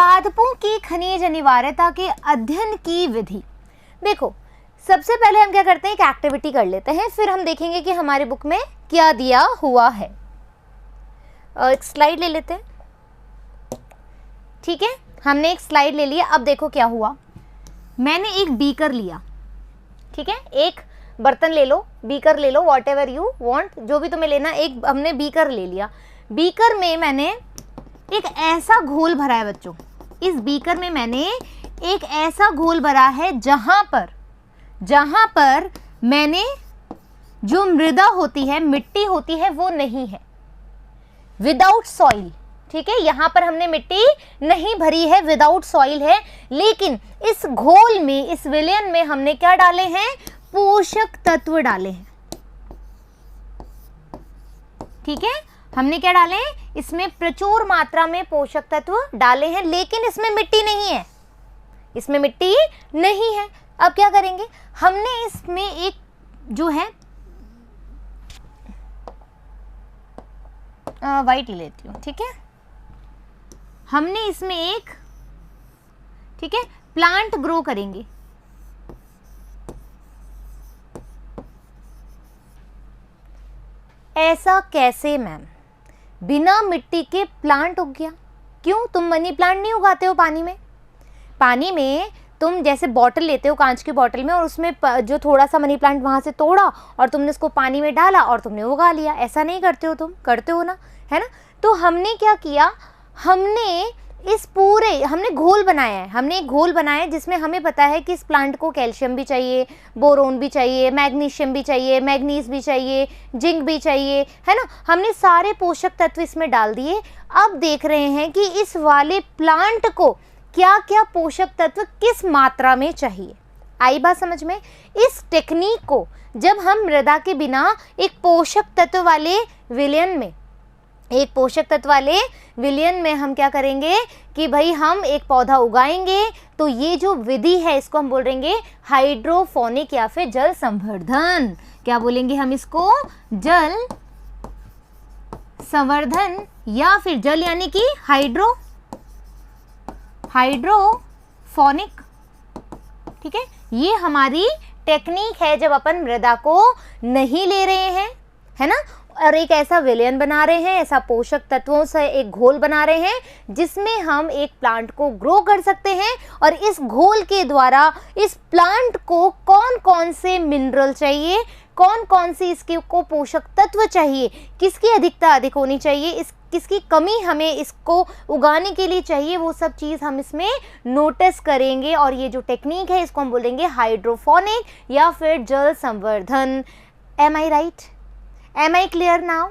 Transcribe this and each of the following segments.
पादपों की खनिज अनिवार्यता के अध्ययन की विधि। देखो, सबसे पहले हम क्या करते हैं, एक एक्टिविटी कर लेते हैं, फिर हम देखेंगे कि हमारे बुक में क्या दिया हुआ है। एक स्लाइड ले लेते हैं, ठीक है। हमने एक स्लाइड ले लिया। अब देखो क्या हुआ, मैंने एक बीकर लिया, ठीक है, एक बर्तन ले लो, बीकर ले लो, वॉट एवर यू वॉन्ट, जो भी तुम्हें लेना, एक हमने बीकर ले लिया। बीकर में मैंने एक ऐसा घोल भरा है बच्चों, इस बीकर में मैंने एक ऐसा घोल भरा है जहां पर मैंने जो मृदा होती है, मिट्टी होती है, वो नहीं है, विदाउट सॉइल, ठीक है। यहां पर हमने मिट्टी नहीं भरी है, विदाउट सॉइल है, लेकिन इस घोल में, इस विलयन में हमने क्या डाले हैं, पोषक तत्व डाले हैं, ठीक है। हमने क्या डाले हैं, इसमें प्रचुर मात्रा में पोषक तत्व डाले हैं, लेकिन इसमें मिट्टी नहीं है, इसमें मिट्टी नहीं है। अब क्या करेंगे, हमने इसमें एक जो है वाइट ही लेती हूँ, ठीक है। हमने इसमें एक, ठीक है, प्लांट ग्रो करेंगे। ऐसा कैसे मैम, बिना मिट्टी के प्लांट उग गया? क्यों, तुम मनी प्लांट नहीं उगाते हो पानी में? पानी में तुम जैसे बॉटल लेते हो, कांच की बॉटल में, और उसमें जो थोड़ा सा मनी प्लांट वहाँ से तोड़ा और तुमने उसको पानी में डाला और तुमने उगा लिया, ऐसा नहीं करते हो तुम? करते हो ना, है ना। तो हमने क्या किया, हमने इस पूरे, हमने घोल बनाया है, हमने एक घोल बनाया है जिसमें हमें पता है कि इस प्लांट को कैल्शियम भी चाहिए, बोरोन भी चाहिए, मैग्नीशियम भी चाहिए, मैग्नीज भी चाहिए, जिंक भी चाहिए, है ना। हमने सारे पोषक तत्व इसमें डाल दिए। अब देख रहे हैं कि इस वाले प्लांट को क्या क्या पोषक तत्व किस मात्रा में चाहिए। आई बात समझ में? इस टेक्निक को जब हम मृदा के बिना एक पोषक तत्व वाले विलयन में, एक पोषक तत्व वाले विलयन में हम क्या करेंगे कि भाई हम एक पौधा उगाएंगे, तो ये जो विधि है इसको हम बोलेंगे हाइड्रोफोनिक या फिर जल संवर्धन। क्या बोलेंगे हम इसको? जल संवर्धन या फिर जल यानी कि हाइड्रोफोनिक, ठीक है। ये हमारी टेक्निक है जब अपन मृदा को नहीं ले रहे हैं, है ना, और एक ऐसा विलयन बना रहे हैं, ऐसा पोषक तत्वों से एक घोल बना रहे हैं जिसमें हम एक प्लांट को ग्रो कर सकते हैं। और इस घोल के द्वारा इस प्लांट को कौन कौन से मिनरल चाहिए, कौन कौन सी इसके को पोषक तत्व चाहिए, किसकी अधिकता अधिक होनी चाहिए, किसकी कमी हमें इसको उगाने के लिए चाहिए, वो सब चीज़ हम इसमें नोटिस करेंगे। और ये जो टेक्निक है इसको हम बोलेंगे हाइड्रोफोनिक या फिर जल संवर्धन। Am I right? Am I clear now?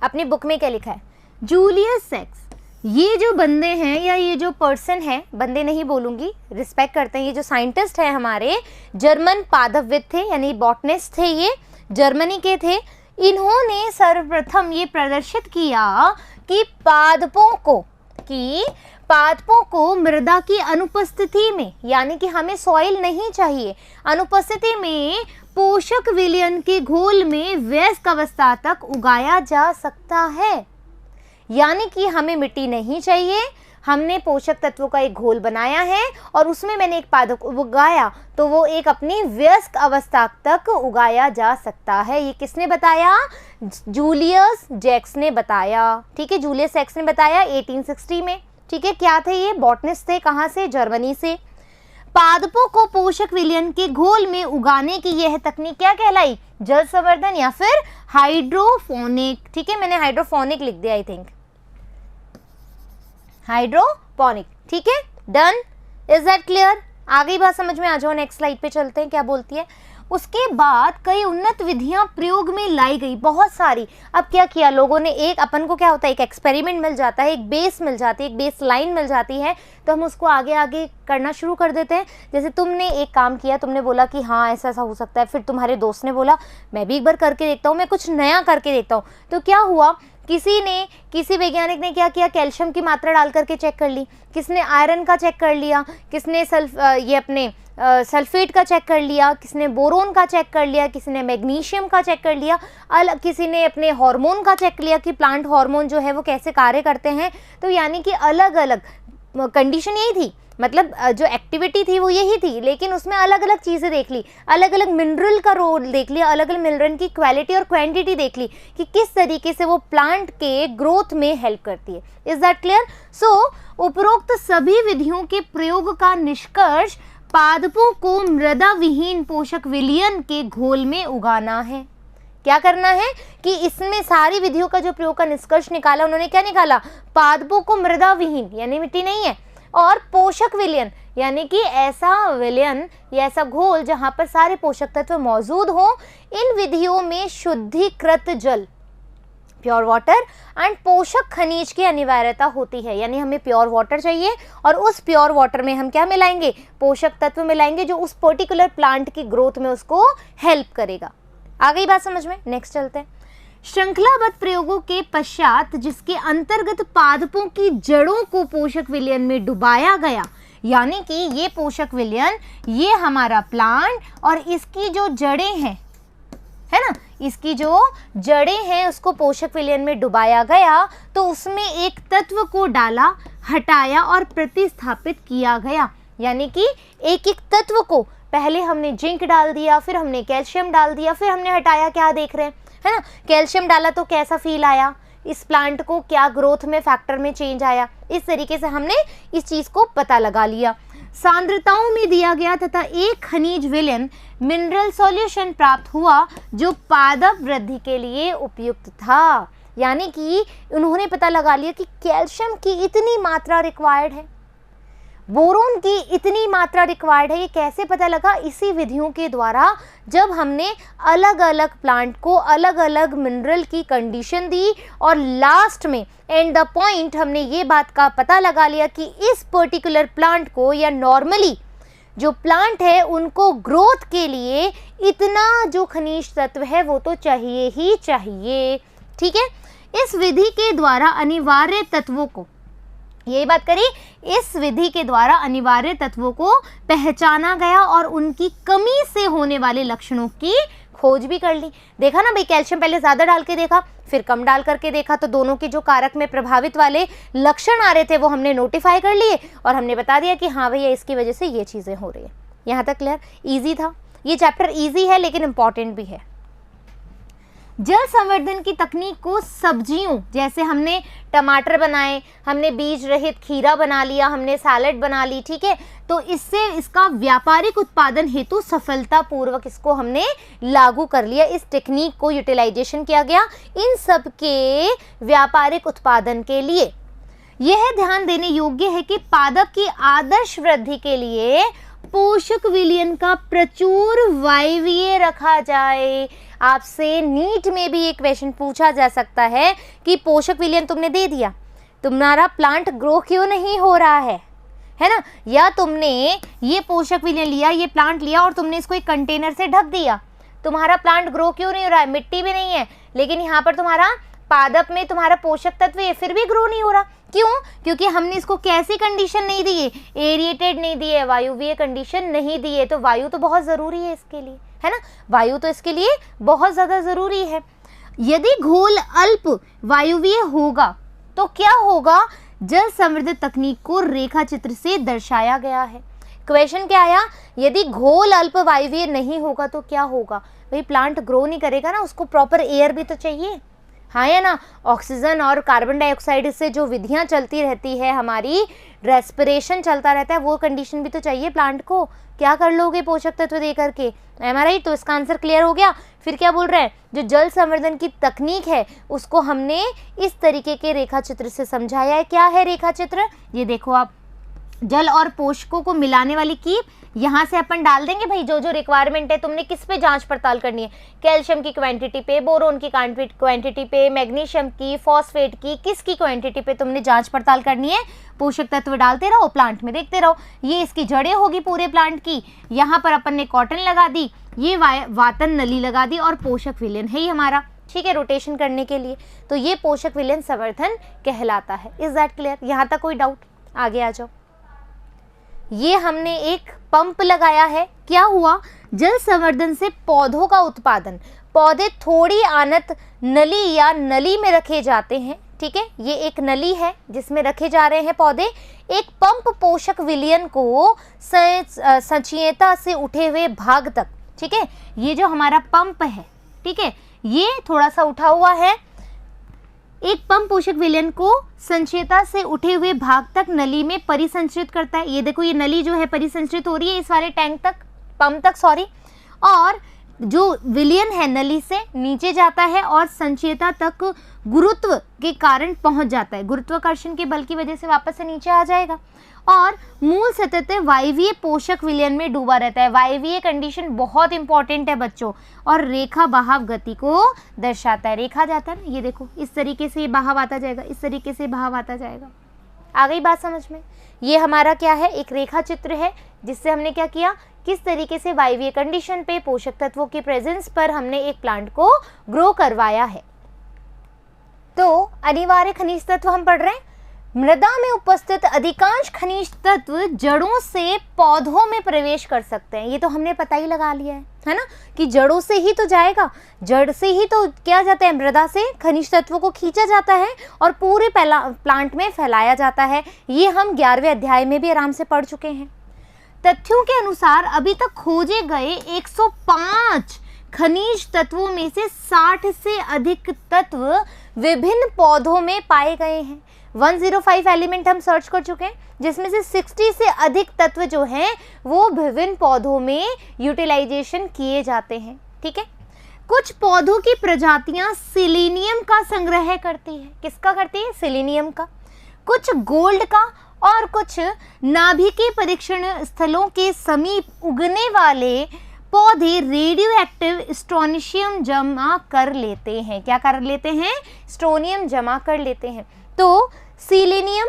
अपनी बुक में क्या लिखा है? जूलियस सेक्स, ये जो बंदे हैं या ये जो पर्सन है, बंदे नहीं बोलूँगी, रिस्पेक्ट करते हैं, ये जो साइंटिस्ट हैं हमारे, जर्मन पादपविद थे, यानी बॉटनिस्ट थे, ये जर्मनी के थे। इन्होंने सर्वप्रथम ये प्रदर्शित किया कि पादपों को मृदा की अनुपस्थिति में, यानी कि हमें सॉइल नहीं चाहिए, अनुपस्थिति में पोषक विलयन के घोल में वयस्क अवस्था तक उगाया जा सकता है। यानी कि हमें मिट्टी नहीं चाहिए, हमने पोषक तत्वों का एक घोल बनाया है और उसमें मैंने एक पादप उगाया, तो वो एक अपनी वयस्क अवस्था तक उगाया जा सकता है। ये किसने बताया? जूलियस जैक्स ने बताया, ठीक है। जूलियस जैक्स ने बताया 1860 में, ठीक है। क्या थे ये? बॉटनिस्ट थे। कहाँ से? जर्मनी से। पादपों को पोषक विलयन के घोल में उगाने की यह तकनीक क्या कहलाई? जल संवर्धन या फिर हाइड्रोफोनिक, ठीक है। मैंने हाइड्रोफोनिक लिख दिया, आई थिंक हाइड्रोपोनिक, ठीक है। डन? Is that clear? आ गई बात समझ में? आ जाओ, नेक्स्ट स्लाइड पे चलते हैं, क्या बोलती है। उसके बाद कई उन्नत विधियां प्रयोग में लाई गई, बहुत सारी। अब क्या किया लोगों ने, एक अपन को क्या होता है, एक एक्सपेरिमेंट मिल जाता है, एक बेस मिल जाती है, एक बेस लाइन मिल जाती है, तो हम उसको आगे आगे करना शुरू कर देते हैं। जैसे तुमने एक काम किया, तुमने बोला कि हाँ ऐसा ऐसा हो सकता है, फिर तुम्हारे दोस्त ने बोला मैं भी एक बार करके देखता हूँ, मैं कुछ नया करके देखता हूँ। तो क्या हुआ, किसी वैज्ञानिक ने क्या किया, कैल्शियम की मात्रा डाल करके चेक कर ली, किसने आयरन का चेक कर लिया, किसने सल्फेट का चेक कर लिया, किसने बोरोन का चेक कर लिया, किसी ने मैग्नीशियम का चेक कर लिया, किसी ने अपने हार्मोन का चेक लिया कि प्लांट हार्मोन जो है वो कैसे कार्य करते हैं। तो यानी कि अलग अलग कंडीशन यही थी, मतलब जो एक्टिविटी थी वो यही थी, लेकिन उसमें अलग अलग चीज़ें देख ली, अलग अलग मिनरल का रोल देख लिया, अलग अलग मिनरल की क्वालिटी और क्वांटिटी देख ली कि किस तरीके से वो प्लांट के ग्रोथ में हेल्प करती है। Is that clear? सो उपरोक्त सभी विधियों के प्रयोग का निष्कर्ष पादपों को मृदा विहीन पोषक विलयन के घोल में उगाना है। क्या करना है कि इसमें सारी विधियों का जो प्रयोग का निष्कर्ष निकाला, उन्होंने क्या निकाला? पादपों को मृदा विहीन यानी मिट्टी नहीं है, और पोषक विलयन यानी कि ऐसा विलयन या ऐसा घोल जहां पर सारे पोषक तत्व मौजूद हो। इन विधियों में शुद्धिकृत जल, प्योर वाटर, एंड पोषक खनिज की अनिवार्यता होती है, यानी हमें प्योर वाटर चाहिए और उस प्योर वाटर में हम क्या मिलाएंगे? पोषक तत्व मिलाएंगे जो उस पर्टिकुलर प्लांट की ग्रोथ में उसको हेल्प करेगा। आ गई बात समझ में? नेक्स्ट चलते हैं। श्रृंखलाबद्ध प्रयोगों के पश्चात जिसके अंतर्गत पादपों की जड़ों को पोषक विलयन में डुबाया गया, यानी कि ये पोषक विलयन, ये हमारा प्लांट और इसकी जो जड़ें हैं, है ना, इसकी जो जड़ें हैं उसको पोषक विलयन में डुबाया गया, तो उसमें एक तत्व को डाला, हटाया और प्रतिस्थापित किया गया। यानी कि एक एक तत्व को पहले हमने जिंक डाल दिया, फिर हमने कैल्शियम डाल दिया, फिर हमने हटाया। क्या देख रहे हैं, है ना? कैल्शियम डाला तो कैसा फील आया, इस प्लांट को क्या ग्रोथ में फैक्टर में चेंज आया, इस तरीके से हमने इस चीज को पता लगा लिया। सांद्रताओं में दिया गया तथा एक खनिज विलयन मिनरल सॉल्यूशन प्राप्त हुआ जो पादप वृद्धि के लिए उपयुक्त था। यानी कि उन्होंने पता लगा लिया कि कैल्शियम की इतनी मात्रा रिक्वायर्ड है, बोरोन की इतनी मात्रा रिक्वायर्ड है। ये कैसे पता लगा? इसी विधियों के द्वारा, जब हमने अलग अलग प्लांट को अलग अलग मिनरल की कंडीशन दी और लास्ट में एंड द पॉइंट हमने ये बात का पता लगा लिया कि इस पर्टिकुलर प्लांट को या नॉर्मली जो प्लांट है उनको ग्रोथ के लिए इतना जो खनिज तत्व है वो तो चाहिए ही चाहिए। ठीक है? इस विधि के द्वारा अनिवार्य तत्वों को, यही बात करी, इस विधि के द्वारा अनिवार्य तत्वों को पहचाना गया और उनकी कमी से होने वाले लक्षणों की खोज भी कर ली। देखा ना भाई, कैल्शियम पहले ज़्यादा डाल के देखा, फिर कम डाल करके देखा, तो दोनों के जो कारक में प्रभावित वाले लक्षण आ रहे थे वो हमने नोटिफाई कर लिए और हमने बता दिया कि हाँ भैया इसकी वजह से ये चीज़ें हो रही है। यहाँ तक क्लियर? ईजी था ये चैप्टर, ईजी है लेकिन इम्पॉर्टेंट भी है। जल संवर्धन की तकनीक को सब्जियों, जैसे हमने टमाटर बनाए, हमने बीज रहित खीरा बना लिया, हमने सैलेड बना ली, ठीक है, तो इससे इसका व्यापारिक उत्पादन हेतु सफलतापूर्वक इसको हमने लागू कर लिया। इस टेक्निक को यूटिलाइजेशन किया गया इन सब के व्यापारिक उत्पादन के लिए। यह ध्यान देने योग्य है कि पादप की आदर्श वृद्धि के लिए पोषक विलयन का प्रचुर वायवीय रखा जाए। आपसे नीट में भी एक क्वेश्चन पूछा जा सकता है कि पोषक विलयन तुमने दे दिया, तुम्हारा प्लांट ग्रो क्यों नहीं हो रहा है ना? या तुमने ये पोषक विलयन लिया, ये प्लांट लिया और तुमने इसको एक कंटेनर से ढक दिया, तुम्हारा प्लांट ग्रो क्यों नहीं हो रहा है? मिट्टी भी नहीं है, लेकिन यहाँ पर तुम्हारा पादप में तुम्हारा पोषक तत्व है, फिर भी ग्रो नहीं हो रहा। क्यों? क्योंकि हमने इसको कैसी कंडीशन नहीं दी है? एरिएटेड नहीं दी है, वायुवीय कंडीशन नहीं दी है। तो वायु तो बहुत ज़रूरी है इसके लिए, है ना? वायु तो इसके लिए बहुत ज़्यादा ज़रूरी है। यदि घोल अल्प वायुवीय होगा तो क्या होगा? जल समृद्ध तकनीक को रेखा चित्र से दर्शाया गया है। क्वेश्चन क्या आया? यदि घोल अल्प वायुवीय नहीं होगा तो क्या होगा? भाई प्लांट ग्रो नहीं करेगा ना, उसको प्रॉपर एयर भी तो चाहिए, हाँ या ना? ऑक्सीजन और कार्बन डाइऑक्साइड से जो विधियां चलती रहती है, हमारी रेस्पिरेशन चलता रहता है, वो कंडीशन भी तो चाहिए प्लांट को। क्या कर लोगे पोषक तत्व दे करके? M I right? तो इसका आंसर क्लियर हो गया। फिर क्या बोल रहे हैं? जो जल संवर्धन की तकनीक है उसको हमने इस तरीके के रेखा चित्र से समझाया है। क्या है रेखा चित्र? ये देखो आप, जल और पोषकों को मिलाने वाली कीप, यहाँ से अपन डाल देंगे भाई जो जो रिक्वायरमेंट है। तुमने किस पे जांच पड़ताल करनी है? कैल्शियम की क्वांटिटी पे, बोरोन की क्वांटिटी पे, मैग्नीशियम की, फॉस्फेट की, किसकी क्वांटिटी पे तुमने जांच पड़ताल करनी है? पोषक तत्व डालते रहो, प्लांट में देखते रहो। ये इसकी जड़ें होगी पूरे प्लांट की, यहाँ पर अपन ने कॉटन लगा दी, ये वातन नली लगा दी और पोषक विलयन है ये हमारा, ठीक है, रोटेशन करने के लिए। तो ये पोषक विलयन संवर्धन कहलाता है। Is that clear? यहाँ तक कोई डाउट? आगे आ जाओ। ये हमने एक पंप लगाया है, क्या हुआ? जल संवर्धन से पौधों का उत्पादन, पौधे थोड़ी आनत नली या नली में रखे जाते हैं, ठीक है, ये एक नली है जिसमें रखे जा रहे हैं पौधे। एक पंप पोषक विलयन को संचयिता से उठे हुए भाग तक, ठीक है, ये जो हमारा पंप है, ठीक है, ये थोड़ा सा उठा हुआ है। एक पंप पोषक विलयन को संचयिता से उठे हुए भाग तक नली में परिसंचरित करता है। ये देखो, ये नली जो है परिसंचरित हो रही है इस वाले टैंक तक, पंप तक सॉरी, और जो विलयन है नली से नीचे जाता है और संचयिता तक गुरुत्व के कारण पहुंच जाता है, गुरुत्वाकर्षण के बल की वजह से वापस से नीचे आ जाएगा और मूल सतह वायवीय पोषक विलयन में डूबा रहता है। वायवीय कंडीशन बहुत इंपॉर्टेंट है बच्चों, और रेखा बहाव गति को दर्शाता है। रेखा जाता है ना, ये देखो इस तरीके से बहाव आता जाएगा, इस तरीके से बहाव आता जाएगा। आ गई बात समझ में? ये हमारा क्या है, एक रेखा चित्र है जिससे हमने क्या किया, किस तरीके से वायवीय कंडीशन पे पोषक तत्वों के प्रेजेंस पर हमने एक प्लांट को ग्रो करवाया है। तो अनिवार्य खनिज तत्व हम पढ़ रहे हैं। मृदा में उपस्थित अधिकांश खनिज तत्व जड़ों से पौधों में प्रवेश कर सकते हैं। ये तो हमने पता ही लगा लिया है ना, कि जड़ों से ही तो जाएगा, जड़ से ही तो क्या जाता है, मृदा से खनिज तत्वों को खींचा जाता है और पूरे प्लांट में फैलाया जाता है। ये हम 11वें अध्याय में भी आराम से पढ़ चुके हैं। तथ्यों के अनुसार अभी तक खोजे गए 105 खनिज तत्वों में से 60 से अधिक तत्व विभिन्न पौधों में पाए गए हैं। 105 एलिमेंट हम सर्च कर चुके हैं, जिसमें से 60 से अधिक तत्व जो हैं वो विभिन्न पौधों में यूटिलाइजेशन किए जाते हैं। ठीक है, कुछ पौधों की प्रजातियां सिलीनियम का संग्रह करती है। किसका करती है? सिलीनियम का। कुछ गोल्ड का और कुछ नाभिकीय परीक्षण स्थलों के समीप उगने वाले पौधे रेडियो एक्टिव स्ट्रोनिशियम जमा कर लेते हैं। क्या कर लेते हैं? स्ट्रोनियम जमा कर लेते हैं। तो सिलीनियम,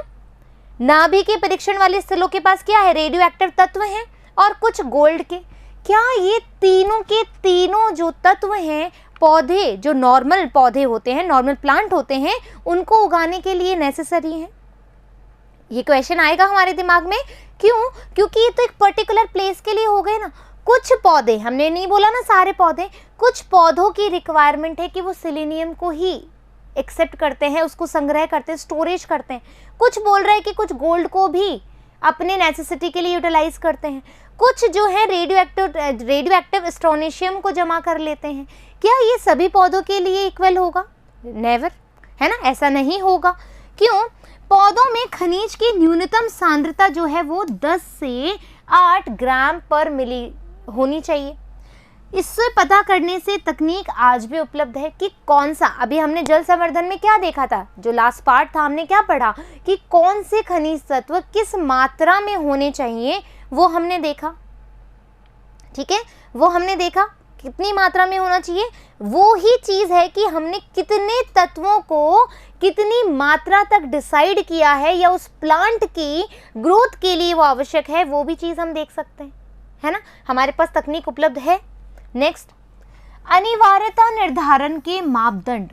नाभिकीय परीक्षण वाले स्थलों के पास क्या है? रेडियो एक्टिव तत्व हैं और कुछ गोल्ड के। क्या ये तीनों के तीनों जो तत्व हैं, पौधे जो नॉर्मल पौधे होते हैं, नॉर्मल प्लांट होते हैं, उनको उगाने के लिए नेसेसरी हैं? ये क्वेश्चन आएगा हमारे दिमाग में। क्यों? क्योंकि ये तो एक पर्टिकुलर प्लेस के लिए हो गए ना। कुछ पौधे, हमने नहीं बोला ना सारे पौधे, कुछ पौधों की रिक्वायरमेंट है कि वो सिलीनियम को ही एक्सेप्ट करते हैं, उसको संग्रह करते हैं, स्टोरेज करते हैं। कुछ बोल रहे हैं कि कुछ गोल्ड को भी अपने नेसेसिटी के लिए यूटिलाइज करते हैं। कुछ जो है रेडियो एक्टिव स्ट्रोनिशियम को जमा कर लेते हैं। क्या ये सभी पौधों के लिए इक्वल होगा? नेवर, है ना, ऐसा नहीं होगा। क्यों? पौधों में खनिज की न्यूनतम सांद्रता जो है वो 10 से 8 ग्राम पर मिली होनी चाहिए। इससे पता करने से तकनीक आज भी उपलब्ध है कि कौन सा, अभी हमने जल संवर्धन में क्या देखा था, जो लास्ट पार्ट था हमने क्या पढ़ा कि कौन से खनिज तत्व किस मात्रा में होने चाहिए, वो हमने देखा। ठीक है, वो हमने देखा कितनी मात्रा में होना चाहिए। वो ही चीज है कि हमने कितने तत्वों को कितनी मात्रा तक डिसाइड किया है या उस प्लांट की ग्रोथ के लिए वो आवश्यक है, वो भी चीज हम देख सकते हैं, है ना। हमारे पास तकनीक उपलब्ध है। नेक्स्ट, अनिवार्यता निर्धारण के मापदंड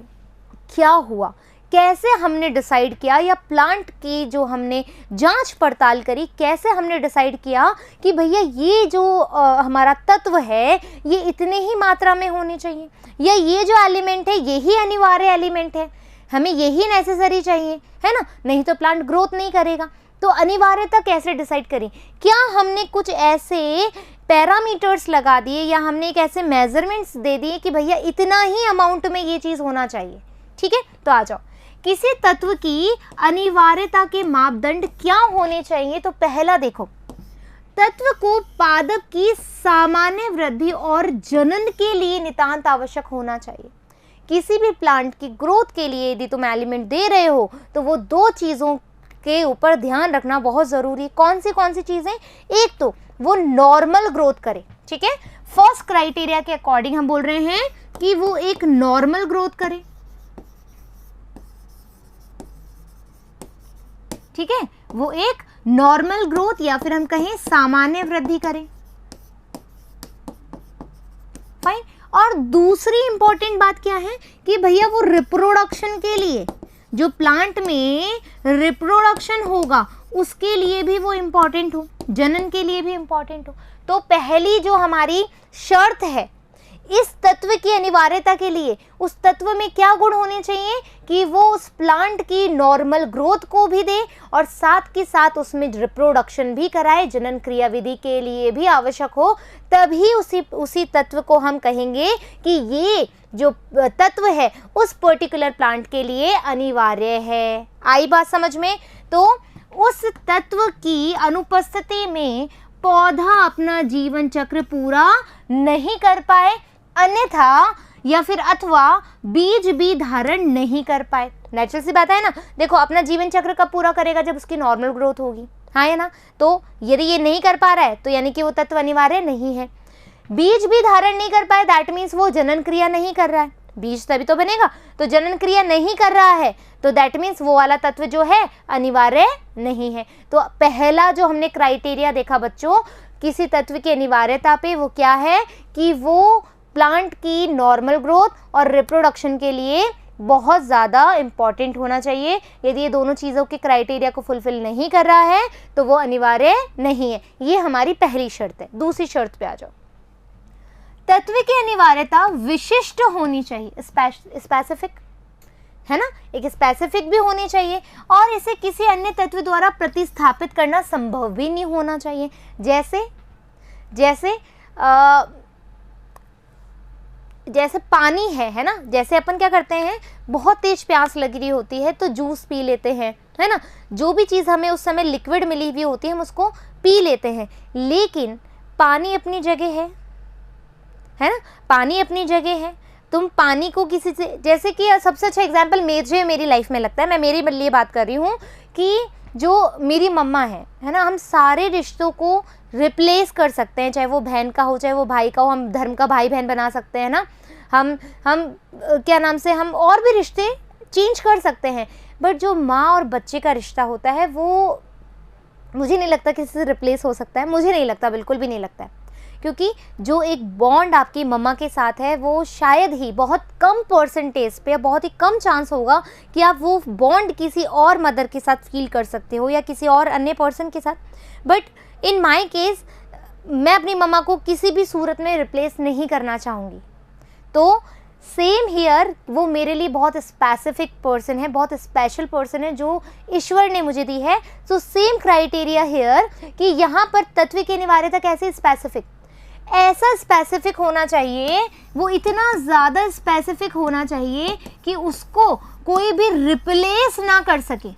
क्या हुआ, कैसे हमने डिसाइड किया, या प्लांट की जो हमने जांच पड़ताल करी, कैसे हमने डिसाइड किया कि भैया ये जो हमारा तत्व है ये इतने ही मात्रा में होने चाहिए, या ये जो एलिमेंट है यही अनिवार्य एलिमेंट है, हमें यही नेसेसरी चाहिए, है ना, नहीं तो प्लांट ग्रोथ नहीं करेगा। तो अनिवार्यता कैसे डिसाइड करें? क्या हमने कुछ ऐसे पैरामीटर्स लगा दिए या हमने एक ऐसे मेजरमेंट्स दे दिए कि भैया इतना ही अमाउंट में ये चीज़ होना चाहिए? ठीक है, तो आ जाओ, किसी तत्व की अनिवार्यता के मापदंड क्या होने चाहिए? तो पहला देखो, तत्व को पादप की सामान्य वृद्धि और जनन के लिए नितांत आवश्यक होना चाहिए। किसी भी प्लांट की ग्रोथ के लिए यदि तुम एलिमेंट दे रहे हो तो वो दो चीज़ों के ऊपर ध्यान रखना बहुत ज़रूरी है। कौन सी चीज़ें? एक तो वो नॉर्मल ग्रोथ करे। ठीक है, फर्स्ट क्राइटेरिया के अकॉर्डिंग हम बोल रहे हैं कि वो एक नॉर्मल ग्रोथ करे। ठीक है, वो एक नॉर्मल ग्रोथ या फिर हम कहें सामान्य वृद्धि करे। फाइन। और दूसरी इंपॉर्टेंट बात क्या है कि भैया वो रिप्रोडक्शन के लिए, जो प्लांट में रिप्रोडक्शन होगा उसके लिए भी वो इम्पॉर्टेंट हो, जनन के लिए भी इम्पॉर्टेंट हो। तो पहली जो हमारी शर्त है इस तत्व की अनिवार्यता के लिए उस तत्व में क्या गुण होने चाहिए कि वो उस प्लांट की नॉर्मल ग्रोथ को भी दे और साथ के साथ उसमें रिप्रोडक्शन भी कराए, जनन क्रिया विधि के लिए भी आवश्यक हो, तभी उसी तत्व को हम कहेंगे कि ये जो तत्व है उस पर्टिकुलर प्लांट के लिए अनिवार्य है। आई बात समझ में? तो उस तत्व की अनुपस्थिति में पौधा अपना जीवन चक्र पूरा नहीं कर पाए, अन्यथा या फिर अथवा बीज भी धारण नहीं कर पाए। नेचुरल सी बात है ना। देखो, अपना जीवन चक्र कब पूरा करेगा? जब उसकी नॉर्मल ग्रोथ होगी, हाँ है ना। तो यदि ये नहीं कर पा रहा है तो यानी कि वो तत्व अनिवार्य नहीं है। बीज भी धारण नहीं कर पाए, दैट मीन्स वो जनन क्रिया नहीं कर रहा है। बीज तभी तो बनेगा, तो जनन क्रिया नहीं कर रहा है तो दैट मीन्स वो वाला तत्व जो है अनिवार्य नहीं है। तो पहला जो हमने क्राइटेरिया देखा बच्चों किसी तत्व की अनिवार्यता पे, वो क्या है कि वो प्लांट की नॉर्मल ग्रोथ और रिप्रोडक्शन के लिए बहुत ज़्यादा इम्पॉर्टेंट होना चाहिए। यदि ये दोनों चीज़ों के क्राइटेरिया को फुलफिल नहीं कर रहा है तो वो अनिवार्य नहीं है। ये हमारी पहली शर्त है। दूसरी शर्त पे आ जाओ। तत्व की अनिवार्यता विशिष्ट होनी चाहिए, स्पेसिफिक है ना, एक स्पेसिफिक भी होनी चाहिए और इसे किसी अन्य तत्व द्वारा प्रतिस्थापित करना संभव भी नहीं होना चाहिए। जैसे पानी है ना। जैसे अपन क्या करते हैं, बहुत तेज प्यास लग रही होती है तो जूस पी लेते हैं, है ना। जो भी चीज़ हमें उस समय लिक्विड मिली हुई होती है हम उसको पी लेते हैं, लेकिन पानी अपनी जगह है ना। पानी अपनी जगह है। तुम पानी को किसी से, जैसे कि सबसे अच्छा एग्जाम्पल मुझे मेरी लाइफ में लगता है, मैं मेरे लिए बात कर रही हूँ कि जो मेरी मम्मा है ना, हम सारे रिश्तों को रिप्लेस कर सकते हैं, चाहे वो बहन का हो चाहे वो भाई का हो, हम धर्म का भाई बहन बना सकते हैं ना, हम क्या नाम से हम और भी रिश्ते चेंज कर सकते हैं। बट जो माँ और बच्चे का रिश्ता होता है वो मुझे नहीं लगता किसी से रिप्लेस हो सकता है, मुझे नहीं लगता, बिल्कुल भी नहीं लगता है। क्योंकि जो एक बॉन्ड आपकी मम्मा के साथ है वो शायद ही बहुत कम परसेंटेज पे, बहुत ही कम चांस होगा कि आप वो बॉन्ड किसी और मदर के साथ फील कर सकते हो या किसी और अन्य पर्सन के साथ। बट इन माय केस मैं अपनी मम्मा को किसी भी सूरत में रिप्लेस नहीं करना चाहूँगी। तो सेम हियर, वो मेरे लिए बहुत स्पेसिफिक पर्सन है, बहुत स्पेशल पर्सन है जो ईश्वर ने मुझे दी है। सो सेम क्राइटेरिया हियर कि यहाँ पर तत्व की अनिवार्यता कैसे स्पेसिफिक, ऐसा स्पेसिफिक होना चाहिए, वो इतना ज़्यादा स्पेसिफिक होना चाहिए कि उसको कोई भी रिप्लेस ना कर सके।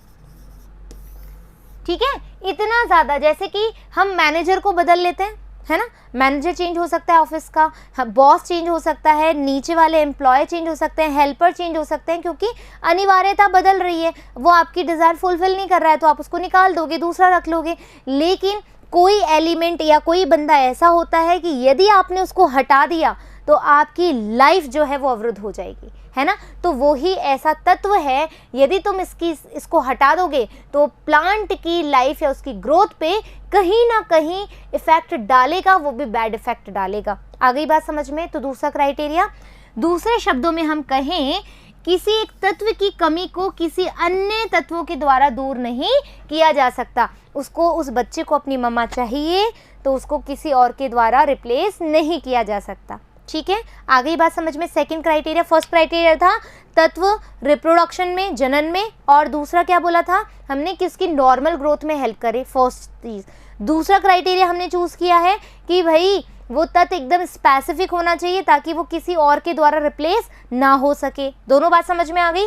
ठीक है, इतना ज़्यादा, जैसे कि हम मैनेजर को बदल लेते हैं, है ना। मैनेजर चेंज हो सकता है ऑफिस का, बॉस चेंज हो सकता है, नीचे वाले एम्प्लॉय चेंज हो सकते हैं, हेल्पर चेंज हो सकते हैं, क्योंकि अनिवार्यता बदल रही है। वो आपकी डिज़ायर फुलफिल नहीं कर रहा है तो आप उसको निकाल दोगे, दूसरा रख लोगे। लेकिन कोई एलिमेंट या कोई बंदा ऐसा होता है कि यदि आपने उसको हटा दिया तो आपकी लाइफ जो है वो अवरुद्ध हो जाएगी, है ना। तो वो ही ऐसा तत्व है, यदि तुम इसको हटा दोगे तो प्लांट की लाइफ या उसकी ग्रोथ पे कहीं ना कहीं इफेक्ट डालेगा, वो भी बैड इफेक्ट डालेगा। आ गई बात समझ में? तो दूसरा क्राइटेरिया, दूसरे शब्दों में हम कहें किसी एक तत्व की कमी को किसी अन्य तत्वों के द्वारा दूर नहीं किया जा सकता। उसको, उस बच्चे को अपनी मम्मा चाहिए तो उसको किसी और के द्वारा रिप्लेस नहीं किया जा सकता। ठीक है, आ गई बात समझ में? सेकंड क्राइटेरिया, फर्स्ट क्राइटेरिया था तत्व रिप्रोडक्शन में, जनन में, और दूसरा क्या बोला था हमने कि उसकी नॉर्मल ग्रोथ में हेल्प करे, फर्स्ट चीज। दूसरा क्राइटेरिया हमने चूज किया है कि भाई वो तत्व एकदम स्पेसिफिक होना चाहिए ताकि वो किसी और के द्वारा रिप्लेस ना हो सके। दोनों बात समझ में आ गई।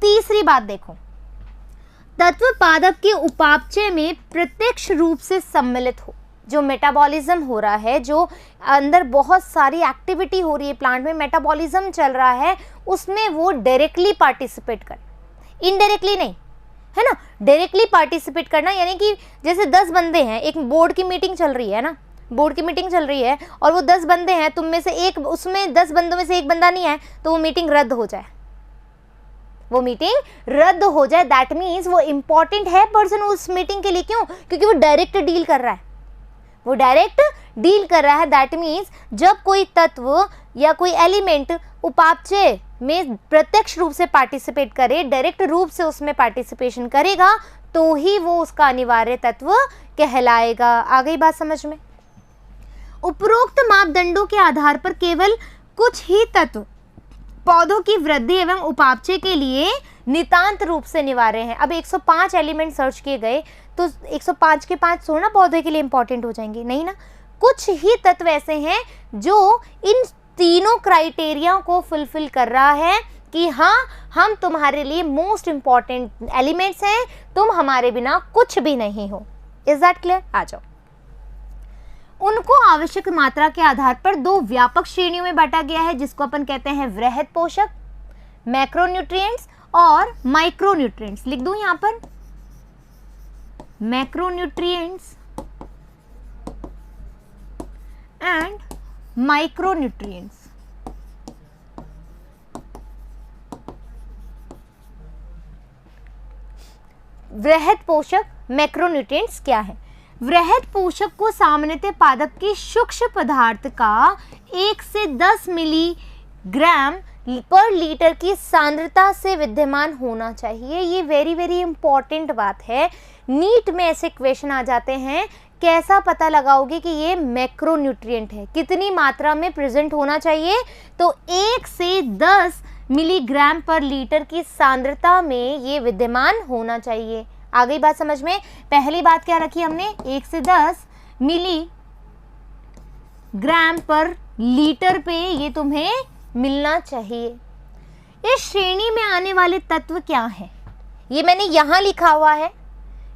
तीसरी बात देखो, तत्व पादप के उपापचय में प्रत्यक्ष रूप से सम्मिलित हो। जो मेटाबॉलिज्म हो रहा है, जो अंदर बहुत सारी एक्टिविटी हो रही है, प्लांट में मेटाबॉलिज्म चल रहा है, उसमें वो डायरेक्टली पार्टिसिपेट करे, इनडायरेक्टली नहीं, है ना। डायरेक्टली पार्टिसिपेट करना यानी कि जैसे 10 बंदे हैं, एक बोर्ड की मीटिंग चल रही है ना, बोर्ड की मीटिंग चल रही है और वो 10 बंदे हैं, तुम में से एक, उसमें 10 बंदों में से एक बंदा नहीं है तो वो मीटिंग रद्द हो जाए, वो मीटिंग रद्द हो जाए। दैट मीन्स वो इंपॉर्टेंट है पर्सन उस मीटिंग के लिए। क्यों? क्योंकि वो डायरेक्ट डील कर रहा है, वो डायरेक्ट डील कर रहा है। दैट मीन्स जब कोई तत्व या कोई एलिमेंट उपापचय में प्रत्यक्ष रूप से पार्टिसिपेट करे, डायरेक्ट रूप से उसमें पार्टिसिपेशन करेगा, तो ही वो उसका अनिवार्य तत्व कहलाएगा। आ गई बात समझ में? उपरोक्त मापदंडों के आधार पर केवल कुछ ही तत्व पौधों की वृद्धि एवं उपापचय के लिए नितांत रूप से अनिवार्य हैं। अब 105 एलिमेंट सर्च किए गए तो 105 के 5 थोड़ा ना पौधे के लिए इंपॉर्टेंट हो जाएंगे, नहीं ना। कुछ ही तत्व ऐसे हैं जो इन तीनों क्राइटेरिया को फुलफिल कर रहा है कि हाँ, हम तुम्हारे लिए मोस्ट इंपॉर्टेंट एलिमेंट्स हैं, तुम हमारे बिना कुछ भी नहीं हो। Is that clear? आ जाओ। उनको आवश्यक मात्रा के आधार पर दो व्यापक श्रेणियों में बांटा गया है, जिसको अपन कहते हैं वृहद पोषक, मैक्रोन्यूट्रिएंट्स और माइक्रोन्यूट्रिएंट्स। लिख दूं यहां पर, मैक्रोन्यूट्रिएंट्स एंड माइक्रोन्यूट्रिएंट्स। वृहद पोषक, मैक्रोन्यूट्रिएंट्स क्या है? वृहद पोषक को सामान्यतः पादप के सूक्ष्म पदार्थ का 1 से 10 मिलीग्राम पर लीटर की सांद्रता से विद्यमान होना चाहिए। ये वेरी वेरी इंपॉर्टेंट बात है। नीट में ऐसे क्वेश्चन आ जाते हैं, कैसा पता लगाओगे कि ये मैक्रोन्यूट्रिएंट है, कितनी मात्रा में प्रेजेंट होना चाहिए? तो 1 से 10 मिलीग्राम पर लीटर की सांद्रता में ये विद्यमान होना चाहिए। आ गई बात समझ में? पहली बात क्या रखी हमने? 1 से 10 मिलीग्राम पर लीटर पे ये तुम्हें मिलना चाहिए। इस श्रेणी में आने वाले तत्व क्या हैं? ये मैंने यहाँ लिखा हुआ है,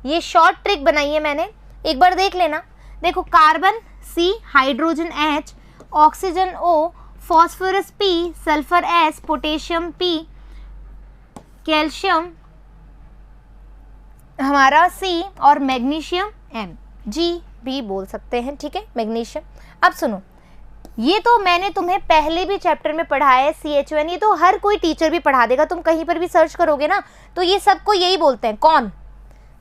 ये शॉर्ट ट्रिक बनाई है मैंने, एक बार देख लेना। देखो, carbon C, hydrogen H, oxygen O, phosphorus P, sulphur S, potassium P, calcium हमारा C और मैग्नीशियम M, G भी बोल सकते हैं, ठीक है, मैग्नीशियम। अब सुनो, ये तो मैंने तुम्हें पहले भी चैप्टर में पढ़ाया है, CHON, ये तो हर कोई टीचर भी पढ़ा देगा, तुम कहीं पर भी सर्च करोगे ना तो ये सबको यही बोलते हैं। कौन?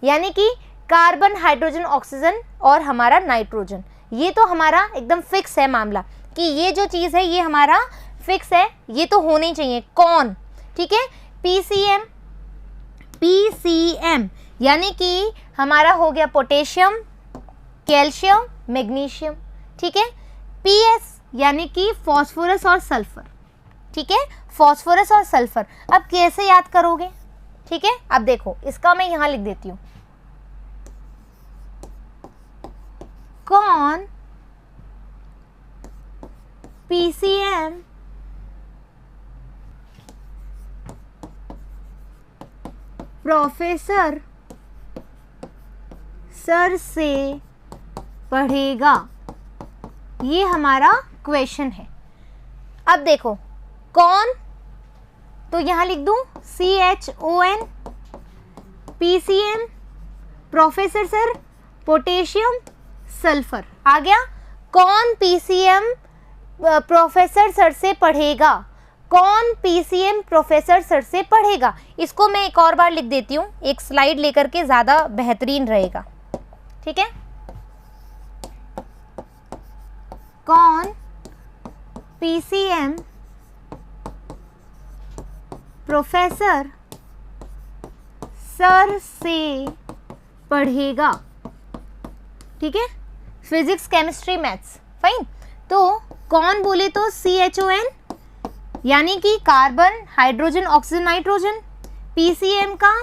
यानी कि कार्बन, हाइड्रोजन, ऑक्सीजन और हमारा नाइट्रोजन। ये तो हमारा एकदम फिक्स है मामला कि ये जो चीज़ है ये हमारा फिक्स है, ये तो होना ही चाहिए। कौन? ठीक है, PCM यानी कि हमारा हो गया पोटेशियम, कैल्शियम, मैग्नीशियम, ठीक है। PS यानी कि फॉस्फोरस और सल्फर, ठीक है, फॉस्फोरस और सल्फर। अब कैसे याद करोगे? ठीक है, अब देखो, इसका मैं यहां लिख देती हूं। कौन PCM प्रोफेसर सर से पढ़ेगा, ये हमारा क्वेश्चन है। अब देखो, कौन, तो यहां लिख दूं CHON, PCM professor sir, potassium, sulphur. आ गया? कौन PCM प्रोफेसर सर से पढ़ेगा? कौन PCM प्रोफेसर सर से पढ़ेगा? इसको मैं एक और बार लिख देती हूँ, एक स्लाइड लेकर के, ज़्यादा बेहतरीन रहेगा, ठीक है। कौन PCM प्रोफेसर सर से पढ़ेगा, ठीक है, फिजिक्स, केमिस्ट्री, मैथ्स, फाइन। तो कौन बोले तो CHON यानी कि carbon, hydrogen, oxygen, nitrogen. PCM का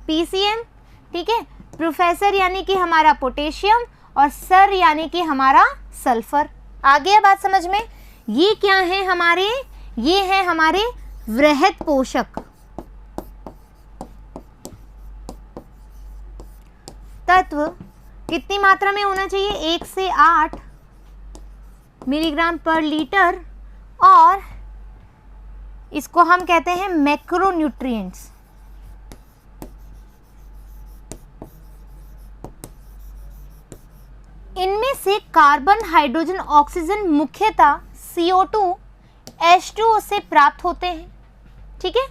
PCM, ठीक है, प्रोफेसर यानी कि हमारा पोटेशियम और सर यानी कि हमारा सल्फर। आ गया बात समझ में? ये क्या है हमारे? ये है हमारे वृहद पोषक तत्व। कितनी मात्रा में होना चाहिए? 1 से 8 मिलीग्राम पर लीटर, और इसको हम कहते हैं मैक्रोन्यूट्रिएंट्स। इनमें से कार्बन, हाइड्रोजन, ऑक्सीजन मुख्यतः CO2, H2O से प्राप्त होते हैं, ठीक है,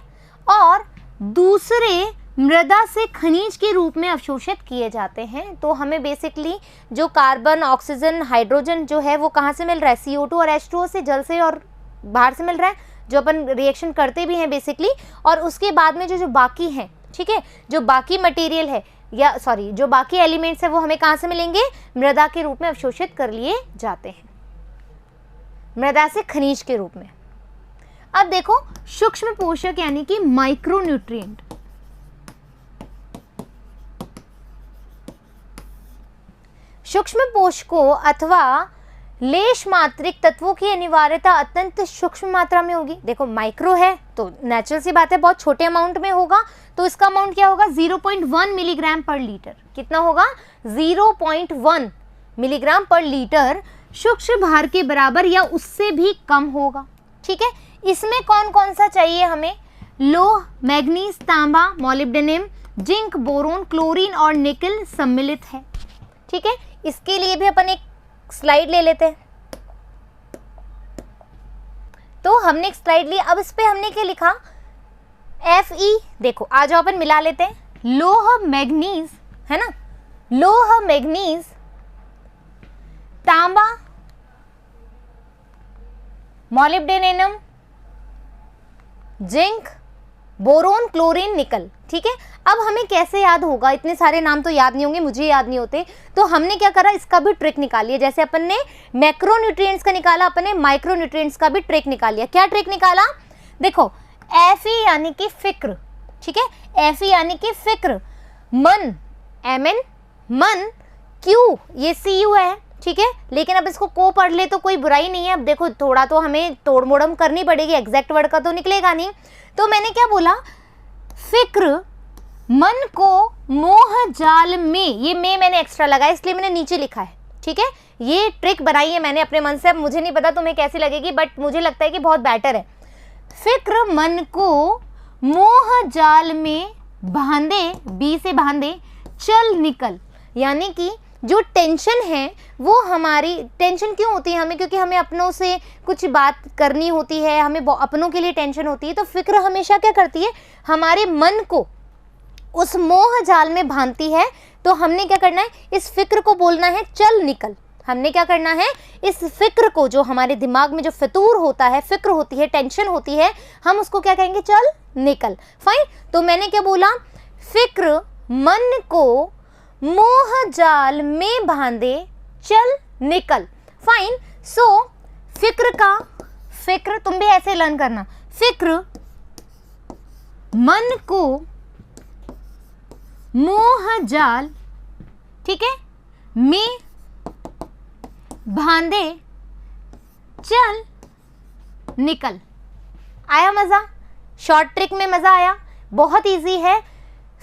और दूसरे मृदा से खनिज के रूप में अवशोषित किए जाते हैं। तो हमें बेसिकली जो कार्बन, ऑक्सीजन, हाइड्रोजन जो है वो कहाँ से मिल रहा है? CO2 और H2O से, जल से और बाहर से मिल रहा है, जो अपन रिएक्शन करते भी हैं बेसिकली। और उसके बाद में जो बाकी हैं, ठीक है, जो बाकी मटेरियल है या सॉरी जो बाकी एलिमेंट्स है वो हमें कहाँ से मिलेंगे? मृदा के रूप में अवशोषित कर लिए जाते हैं। मृदा से खनिज के रूप में। अब देखो सूक्ष्म पोषक यानी कि माइक्रोन्यूट्रिएंट। सूक्ष्म पोषकों अथवा लेश मात्रिक तत्वों की अनिवार्यता अत्यंत सूक्ष्म मात्रा में होगी। देखो माइक्रो है तो नेचुरल सी बात है बहुत छोटे अमाउंट में होगा, तो इसका अमाउंट क्या होगा 0.1 मिलीग्राम पर लीटर। कितना होगा 0.1 मिलीग्राम पर लीटर सूक्ष्म भार के बराबर या उससे भी कम होगा। ठीक है, इसमें कौन कौन सा चाहिए हमें, लोह, मैग्नीज, तांबा, मोलिब्डेनम, जिंक, बोरोन, क्लोरीन और निकल सम्मिलित है। ठीक है, इसके लिए भी अपन एक स्लाइड ले लेते हैं। तो हमने एक स्लाइड ली, अब इस पे हमने क्या लिखा Fe। देखो आ जाओ अपन मिला लेते हैं, लोह मैग्नीज है ना, लोह मैग्नीज, तांबा, मोलिब्डेनम, जिंक, बोरोन, क्लोरीन, निकल। ठीक है, अब हमें कैसे याद होगा, इतने सारे नाम तो याद नहीं होंगे, मुझे याद नहीं होते, तो हमने क्या करा इसका भी ट्रिक निकाल लिया। जैसे अपन ने मैक्रोन्यूट्रिएंट्स का निकाला, अपन ने माइक्रोन्यूट्रिएंट्स का भी ट्रिक निकाल लिया। क्या ट्रिक निकाला, देखो Fe यानी कि फिक्र। ठीक है, Fe यानी कि फिक्र, मन Mn, मन, Q ये Cu है। ठीक है, लेकिन अब इसको को पढ़ ले तो कोई बुराई नहीं है। अब देखो थोड़ा तो हमें तोड़ मोड़म करनी पड़ेगी, एग्जैक्ट वर्ड का तो निकलेगा नहीं। तो मैंने क्या बोला, फिक्र मन को मोह जाल में, ये में मैंने एक्स्ट्रा लगाया इसलिए मैंने नीचे लिखा है। ठीक है, ये ट्रिक बनाई है मैंने अपने मन से, अब मुझे नहीं पता तुम्हें कैसी लगेगी, बट मुझे लगता है कि बहुत बेटर है। फिक्र मन को मोह जाल में बांधे, बी से बांधे, चल निकल, यानी कि जो टेंशन है वो हमारी, टेंशन क्यों होती है हमें, क्योंकि हमें अपनों से कुछ बात करनी होती है, हमें अपनों के लिए टेंशन होती है। तो फिक्र हमेशा क्या करती है, हमारे मन को उस मोह जाल में बांधती है। तो हमने क्या करना है, इस फिक्र को बोलना है चल निकल। हमने क्या करना है, इस फिक्र को, जो हमारे दिमाग में जो फितूर होता है, फिक्र होती है, टेंशन होती है, हम उसको क्या कहेंगे, चल निकल। फाइन, तो मैंने क्या बोला, फिक्र मन को मोह जाल में बांधे, चल निकल। फाइन, सो फिक्र का, फिक्र तुम भी ऐसे लर्न करना, फिक्र मन को मोह जाल, ठीक है, में बांधे, चल निकल। आया मजा, शॉर्ट ट्रिक में मजा आया, बहुत इजी है।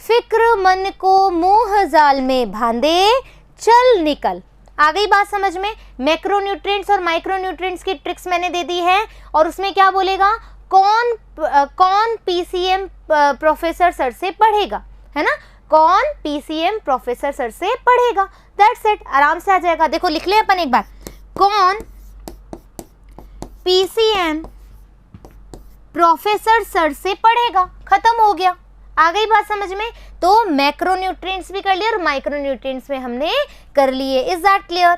फिक्र मन को मोह जाल में बांधे, चल निकल। आ गई बात समझ में। मैक्रोन्यूट्रिएंट्स और माइक्रोन्यूट्रिएंट्स की ट्रिक्स मैंने दे दी है, और उसमें क्या बोलेगा, कौन पीसीएम प्रोफेसर सर से पढ़ेगा, है ना, कौन पीसीएम प्रोफेसर सर से पढ़ेगा, दैट्स इट, आराम से आ जाएगा। देखो लिख ले अपन एक बार, कौन पीसीएम प्रोफेसर सर से पढ़ेगा, खत्म हो गया। आ गई बात समझ में। तो मैक्रोन्यूट्रिएंट्स भी कर लिए और माइक्रोन्यूट्रिएंट्स में हमने कर लिए। Is that clear?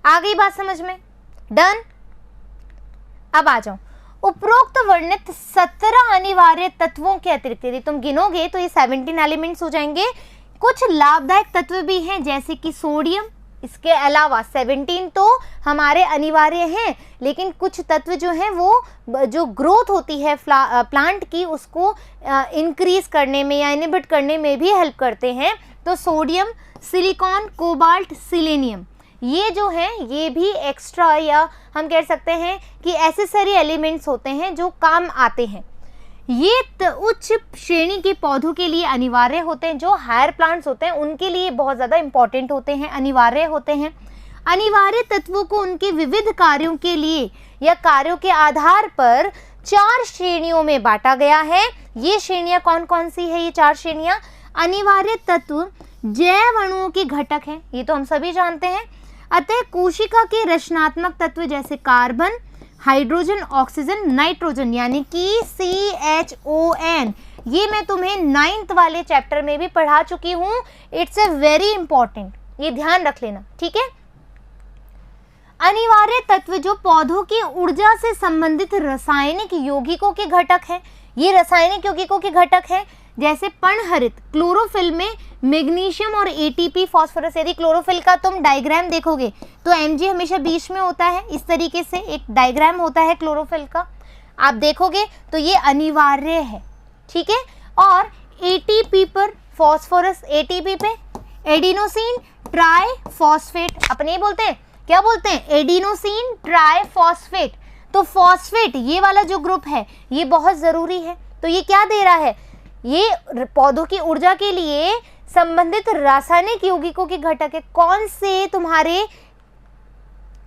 आ गई बात समझ में, डन। अब आ जाओ, उपरोक्त वर्णित 17 अनिवार्य तत्वों के अतिरिक्त, यदि तुम गिनोगे तो ये 17 एलिमेंट्स हो जाएंगे। कुछ लाभदायक तत्व भी हैं जैसे कि सोडियम, इसके अलावा 17 तो हमारे अनिवार्य हैं, लेकिन कुछ तत्व जो हैं वो जो ग्रोथ होती है प्लांट की उसको इंक्रीज करने में या इनहिबिट करने में भी हेल्प करते हैं। तो सोडियम, सिलिकॉन, कोबाल्ट, सिलेनियम, ये जो हैं ये भी एक्स्ट्रा या हम कह सकते हैं कि एसेसरी एलिमेंट्स होते हैं जो काम आते हैं। ये उच्च श्रेणी के पौधों के लिए अनिवार्य होते हैं, जो हायर प्लांट्स होते हैं उनके लिए बहुत ज़्यादा इंपॉर्टेंट होते हैं, अनिवार्य होते हैं। अनिवार्य तत्वों को उनके विविध कार्यों के लिए या कार्यों के आधार पर 4 श्रेणियों में बांटा गया है। ये श्रेणियाँ कौन कौन सी है, ये 4 श्रेणियाँ। अनिवार्य तत्व जैव अणुओं के घटक हैं, ये तो हम सभी जानते हैं। अतः कोशिका के रचनात्मक तत्व जैसे कार्बन, हाइड्रोजन, ऑक्सीजन, नाइट्रोजन यानी कि CHON, ये मैं तुम्हें 9th वाले चैप्टर में भी पढ़ा चुकी हूँ। इट्स ए वेरी इंपॉर्टेंट, ये ध्यान रख लेना, ठीक है। अनिवार्य तत्व जो पौधों की ऊर्जा से संबंधित रासायनिक यौगिकों के घटक हैं, ये रासायनिक यौगिकों के घटक हैं। जैसे पर्णहरित क्लोरोफिल में मैग्नीशियम और एटीपी फॉस्फोरस, यदि क्लोरोफिल का तुम डायग्राम देखोगे तो Mg हमेशा बीच में होता है, इस तरीके से एक डायग्राम होता है क्लोरोफिल का, आप देखोगे तो ये अनिवार्य है, ठीक है। और एटीपी पर फॉस्फोरस, एटीपी पे एडिनोसिन ट्राइफॉस्फेट, अपने ही बोलते हैं, क्या बोलते हैं, एडिनोसिन ट्राइफॉस्फेट। तो फॉस्फेट ये वाला जो ग्रुप है ये बहुत ज़रूरी है। तो ये क्या दे रहा है, ये पौधों की ऊर्जा के लिए संबंधित रासायनिक यौगिकों के घटक है। कौन से तुम्हारे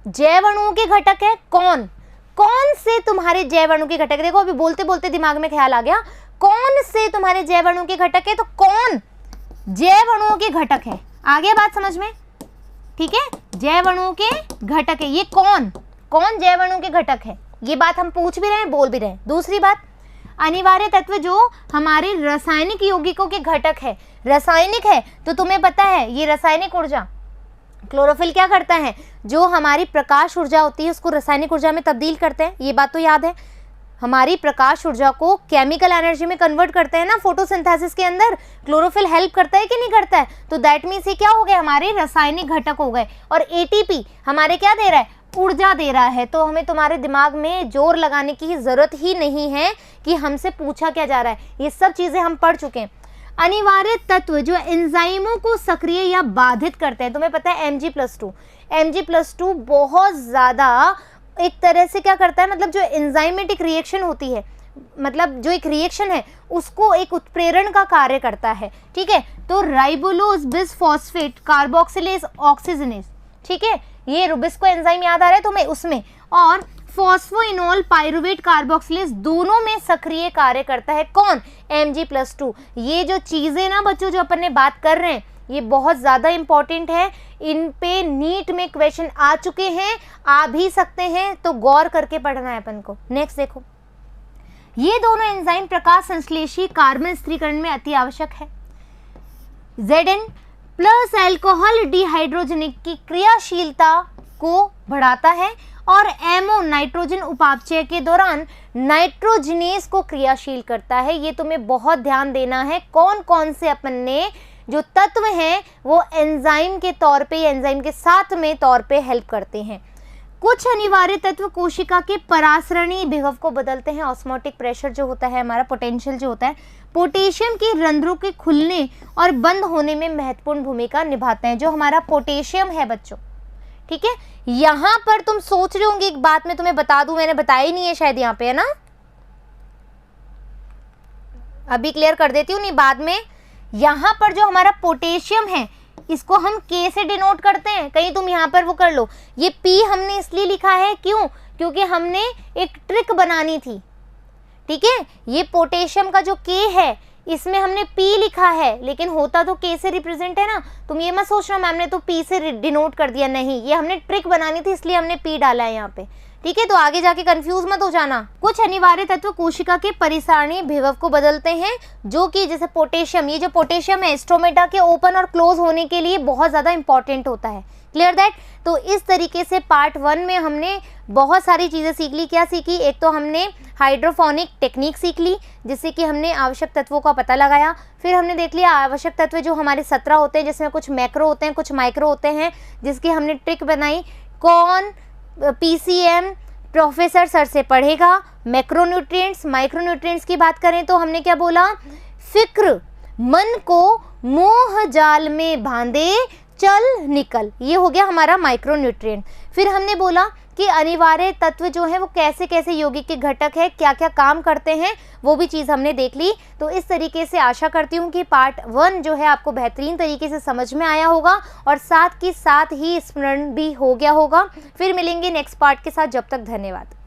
जैव अणुओं के घटक है, कौन से तुम्हारे जैव अणु के घटक है। देखो अभी बोलते बोलते दिमाग में ख्याल आ गया, कौन से तुम्हारे जैव अणु के घटक है, तो कौन जैव अणुओं के घटक है, आ गया बात समझ में, ठीक है। जैव अणुओं के घटक है, ये कौन जैव अणु के घटक है, ये बात हम पूछ भी रहे हैं, बोल भी रहे हैं। दूसरी बात, अनिवार्य तत्व जो हमारे रासायनिक यौगिकों के घटक है, रासायनिक है तो तुम्हें पता है ये रासायनिक ऊर्जा, क्लोरोफिल क्या करता है, जो हमारी प्रकाश ऊर्जा होती है उसको रासायनिक ऊर्जा में तब्दील करते हैं, ये बात तो याद है। हमारी प्रकाश ऊर्जा को केमिकल एनर्जी में कन्वर्ट करते हैं ना फोटोसिंथेसिस के अंदर, क्लोरोफिल हेल्प करता है कि नहीं करता है। तो दैट मीन्स ये क्या हो गए, हमारे रासायनिक घटक हो गए। और एटीपी हमारे क्या दे रहा है, ऊर्जा दे रहा है। तो हमें तुम्हारे दिमाग में जोर लगाने की जरूरत ही नहीं है कि हमसे पूछा क्या जा रहा है, ये सब चीजें हम पढ़ चुके हैं। अनिवार्य तत्व जो एंजाइमों को सक्रिय या बाधित करते हैं, तुम्हें पता है Mg+2 बहुत ज़्यादा एक तरह से क्या करता है, मतलब जो एंजाइमेटिक रिएक्शन होती है, मतलब जो एक रिएक्शन है उसको एक उत्प्रेरण का कार्य करता है, ठीक है। तो राइबोलोज बिसफॉस्फेट कार्बोक्सिलेज ऑक्सीजनेज, ठीक है, ये रुबिस्को एंजाइम याद आ रहा है तुम्हें, उसमें, और फॉस्फोइनोल पाइरुवेट कार्बोक्सिलेज दोनों में सक्रिय कार्य करता है कौन, Mg+2। ये जो चीजें ना बच्चों जो अपन ने बात कर रहे हैं ये बहुत ज़्यादा इंपॉर्टेंट है, इन पे नीट में क्वेश्चन आ चुके हैं, आ भी सकते हैं, तो गौर करके पढ़ना है अपन को। नेक्स्ट देखो, ये दोनों एंजाइम प्रकाश संश्लेषी कार्बन स्थिरीकरण में अति आवश्यक है। Zn प्लस एल्कोहल डिहाइड्रोजनिक की क्रियाशीलता को बढ़ाता है और एमओ नाइट्रोजन उपापचय के दौरान नाइट्रोजनेस को क्रियाशील करता है। ये तुम्हें बहुत ध्यान देना है, कौन कौन से अपन ने जो तत्व हैं वो एंजाइम के तौर पे, एंजाइम के साथ में तौर पे हेल्प करते हैं। कुछ अनिवार्य तत्व कोशिका के परासरणीय विभव को बदलते हैं। ऑस्मोटिक प्रेशर जो होता है हमारा, पोटेंशियल जो होता है, पोटेशियम की रंध्रों के खुलने और बंद होने में महत्वपूर्ण भूमिका निभाते हैं। जो हमारा पोटेशियम है बच्चों, ठीक है, यहाँ पर तुम सोच रहे होंगे एक बात मैं तुम्हें बता दूं, मैंने बताया ही नहीं है शायद यहाँ पे, है ना, अभी क्लियर कर देती हूँ, नहीं बाद में। यहाँ पर जो हमारा पोटेशियम है इसको हम K से डिनोट करते हैं, कहीं तुम यहाँ पर वो कर लो। ये P हमने इसलिए लिखा है, क्यों, क्योंकि हमने एक ट्रिक बनानी थी, ठीक है। ये पोटेशियम का जो K है इसमें हमने P लिखा है, लेकिन होता तो K से रिप्रेजेंट है ना। तुम ये मत सोचना मैम ने तो P से डिनोट कर दिया, नहीं, ये हमने ट्रिक बनानी थी इसलिए हमने P डाला है यहाँ पे, ठीक है। तो आगे जाके कंफ्यूज मत हो जाना। कुछ अनिवार्य तत्व कोशिका के परिसारणीय विभव को बदलते हैं, जो कि जैसे पोटेशियम, ये जो पोटेशियम है स्ट्रोमेटा के ओपन और क्लोज होने के लिए बहुत ज़्यादा इंपॉर्टेंट होता है, क्लियर दैट। तो इस तरीके से पार्ट 1 में हमने बहुत सारी चीज़ें सीख ली। क्या सीखी, एक तो हमने हाइड्रोफोनिक टेक्निक सीख ली जिससे कि हमने आवश्यक तत्वों का पता लगाया। फिर हमने देख लिया आवश्यक तत्व जो हमारे 17 होते हैं, जिसमें कुछ मैक्रो होते हैं कुछ माइक्रो होते हैं, जिसकी हमने ट्रिक बनाई। कौन PCM प्रोफेसर सर से पढ़ेगा। मैक्रोन्यूट्रिएंट्स, माइक्रोन्यूट्रिएंट्स की बात करें तो हमने क्या बोला, फिक्र मन को मोह जाल में बांधे चल निकल, ये हो गया हमारा माइक्रोन्यूट्रिएंट। फिर हमने बोला कि अनिवार्य तत्व जो है वो कैसे कैसे यौगिक के घटक है, क्या क्या काम करते हैं, वो भी चीज़ हमने देख ली। तो इस तरीके से आशा करती हूँ कि पार्ट 1 जो है आपको बेहतरीन तरीके से समझ में आया होगा और साथ ही स्मरण भी हो गया होगा। फिर मिलेंगे नेक्स्ट पार्ट के साथ, जब तक धन्यवाद।